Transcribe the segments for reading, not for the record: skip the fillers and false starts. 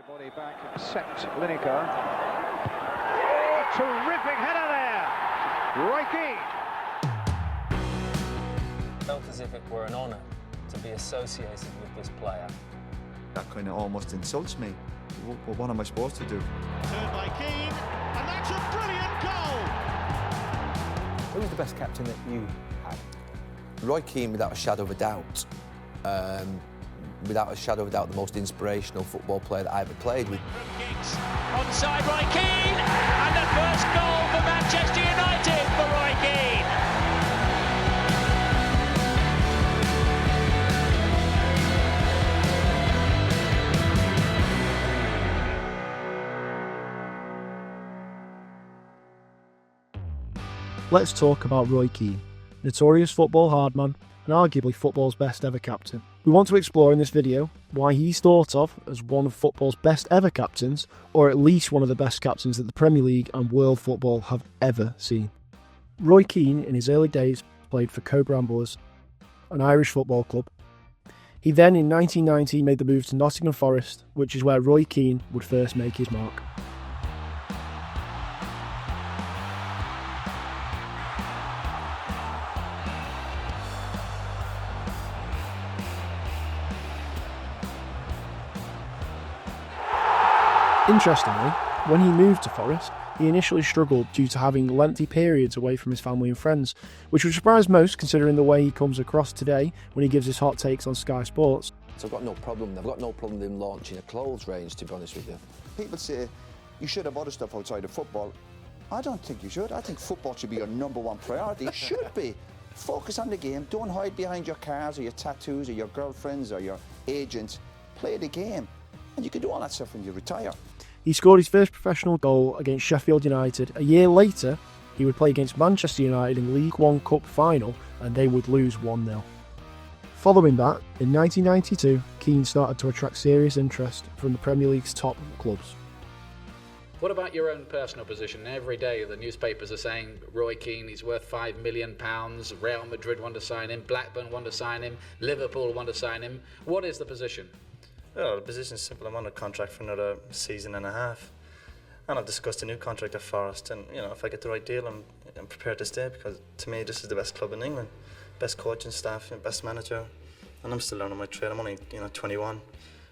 Everybody back except Lineker. Oh, terrific header there! Roy Keane. Felt as if it were an honour to be associated with this player. That kind of almost insults me. What am I supposed to do? Turned by Keane, and that's a brilliant goal! Who was the best captain that you had? Roy Keane, without a shadow of a doubt. Without a shadow of a doubt, the most inspirational football player that I ever played with. Onside Roy Keane, and the first goal for Manchester United for Roy Keane. Let's talk about Roy Keane, notorious football hardman and arguably football's best ever captain. We want to explore in this video why he's thought of as one of football's best ever captains, or at least one of the best captains that the Premier League and world football have ever seen. Roy Keane in his early days played for Co-Bramblers, an Irish football club. He then in 1990 made the move to Nottingham Forest, which is where Roy Keane would first make his mark. Interestingly, when he moved to Forest, he initially struggled due to having lengthy periods away from his family and friends, which would surprise most considering the way he comes across today when he gives his hot takes on Sky Sports. So I've got no problem with him launching a clothes range, to be honest with you. People say you should have other stuff outside of football. I don't think you should. I think football should be your number one priority. It should be. Focus on the game. Don't hide behind your cars or your tattoos or your girlfriends or your agents. Play the game. And you can do all that stuff when you retire. He scored his first professional goal against Sheffield United. A year later, he would play against Manchester United in League One Cup final, and they would lose 1-0. Following that, in 1992, Keane started to attract serious interest from the Premier League's top clubs. What about your own personal position? Every day the newspapers are saying Roy Keane, he's worth £5 million, Real Madrid want to sign him, Blackburn want to sign him, Liverpool want to sign him. What is the position? Well, the position's simple. I'm on a contract for another season and a half, and I've discussed a new contract at Forest. And if I get the right deal, I'm prepared to stay, because to me this is the best club in England, best coaching staff, best manager, and I'm still learning my trade. I'm only 21,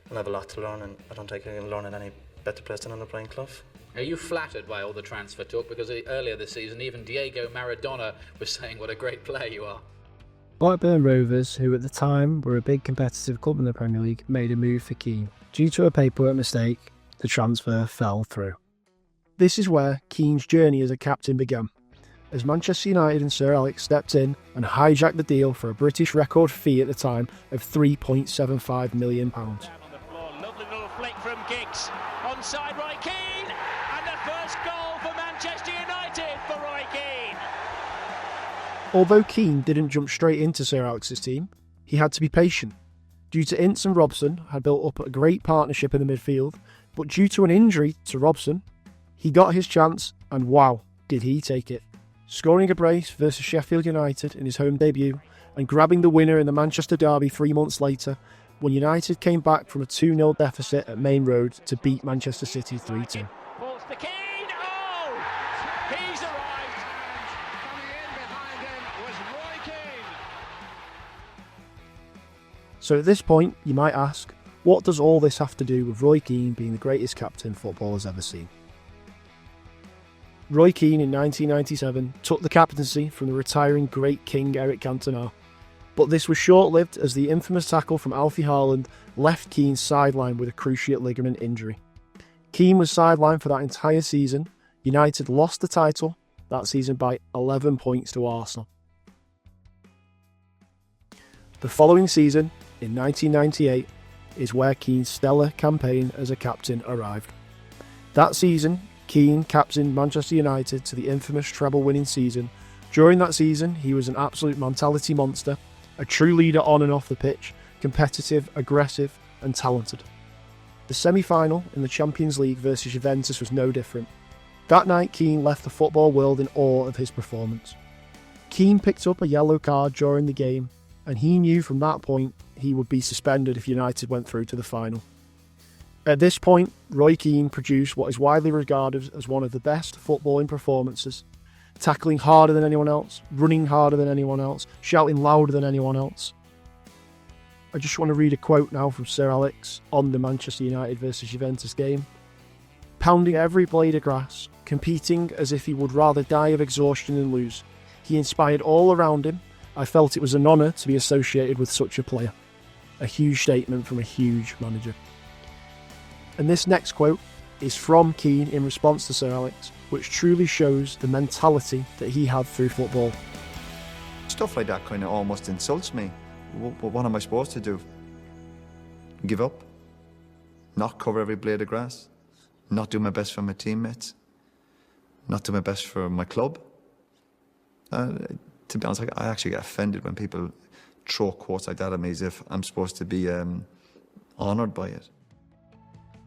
and I have a lot to learn, and I don't think I can learn at any better place than under Brian Clough. Are you flattered by all the transfer talk? Because earlier this season, even Diego Maradona was saying what a great player you are. Blackburn Rovers, who at the time were a big competitive club in the Premier League, made a move for Keane. Due to a paperwork mistake, the transfer fell through. This is where Keane's journey as a captain began, as Manchester United and Sir Alex stepped in and hijacked the deal for a British record fee at the time of £3.75 million. Down on the floor, lovely little flick from Giggs. Onside Roy Keane, and the first goal for Manchester United for Roy Keane. Although Keane didn't jump straight into Sir Alex's team, he had to be patient. Due to Ince and Robson had built up a great partnership in the midfield, but due to an injury to Robson, he got his chance, and wow, did he take it. Scoring a brace versus Sheffield United in his home debut, and grabbing the winner in the Manchester derby 3 months later, when United came back from a 2-0 deficit at Main Road to beat Manchester City 3-2. Balls to Keane, oh! He's arrived. So at this point, you might ask, what does all this have to do with Roy Keane being the greatest captain football has ever seen? Roy Keane in 1997 took the captaincy from the retiring great king Eric Cantona, but this was short-lived as the infamous tackle from Alfie Haaland left Keane sidelined with a cruciate ligament injury. Keane was sidelined for that entire season. United lost the title that season by 11 points to Arsenal. The following season, in 1998, is where Keane's stellar campaign as a captain arrived. That season, Keane captained Manchester United to the infamous treble-winning season. During that season, he was an absolute mentality monster, a true leader on and off the pitch, competitive, aggressive and talented. The semi-final in the Champions League versus Juventus was no different. That night, Keane left the football world in awe of his performance. Keane picked up a yellow card during the game, and he knew from that point he would be suspended if United went through to the final. At this point, Roy Keane produced what is widely regarded as one of the best footballing performances, tackling harder than anyone else, running harder than anyone else, shouting louder than anyone else. I just want to read a quote now from Sir Alex on the Manchester United versus Juventus game. Pounding every blade of grass, competing as if he would rather die of exhaustion than lose. He inspired all around him. I felt it was an honour to be associated with such a player. A huge statement from a huge manager. And this next quote is from Keane in response to Sir Alex, which truly shows the mentality that he had through football. Stuff like that kind of almost insults me. What am I supposed to do? Give up? Not cover every blade of grass? Not do my best for my teammates? Not do my best for my club? To be honest, I actually get offended when people throw quotes like that at me as if I'm supposed to be honoured by it.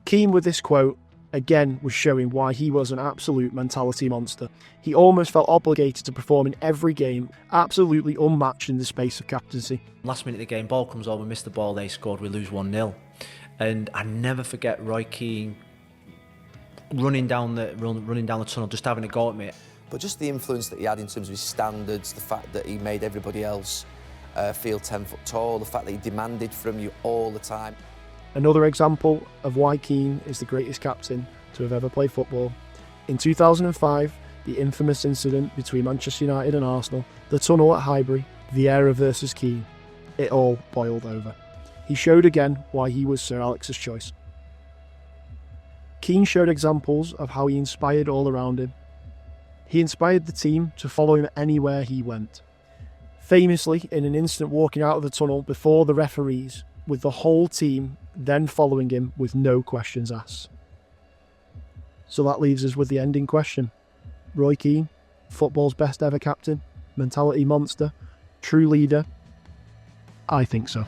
Keane, with this quote, again was showing why he was an absolute mentality monster. He almost felt obligated to perform in every game, absolutely unmatched in the space of captaincy. Last minute of the game, ball comes over, missed the ball, they scored, we lose 1-0. And I never forget Roy Keane running down the tunnel, just having a go at me. But just the influence that he had in terms of his standards, the fact that he made everybody else feel 10 foot tall, the fact that he demanded from you all the time. Another example of why Keane is the greatest captain to have ever played football. In 2005, the infamous incident between Manchester United and Arsenal, the tunnel at Highbury, Vieira versus Keane, it all boiled over. He showed again why he was Sir Alex's choice. Keane showed examples of how he inspired all around him. He inspired the team to follow him anywhere he went. Famously, in an instant walking out of the tunnel before the referees, with the whole team then following him with no questions asked. So that leaves us with the ending question. Roy Keane, football's best ever captain, mentality monster, true leader? I think so.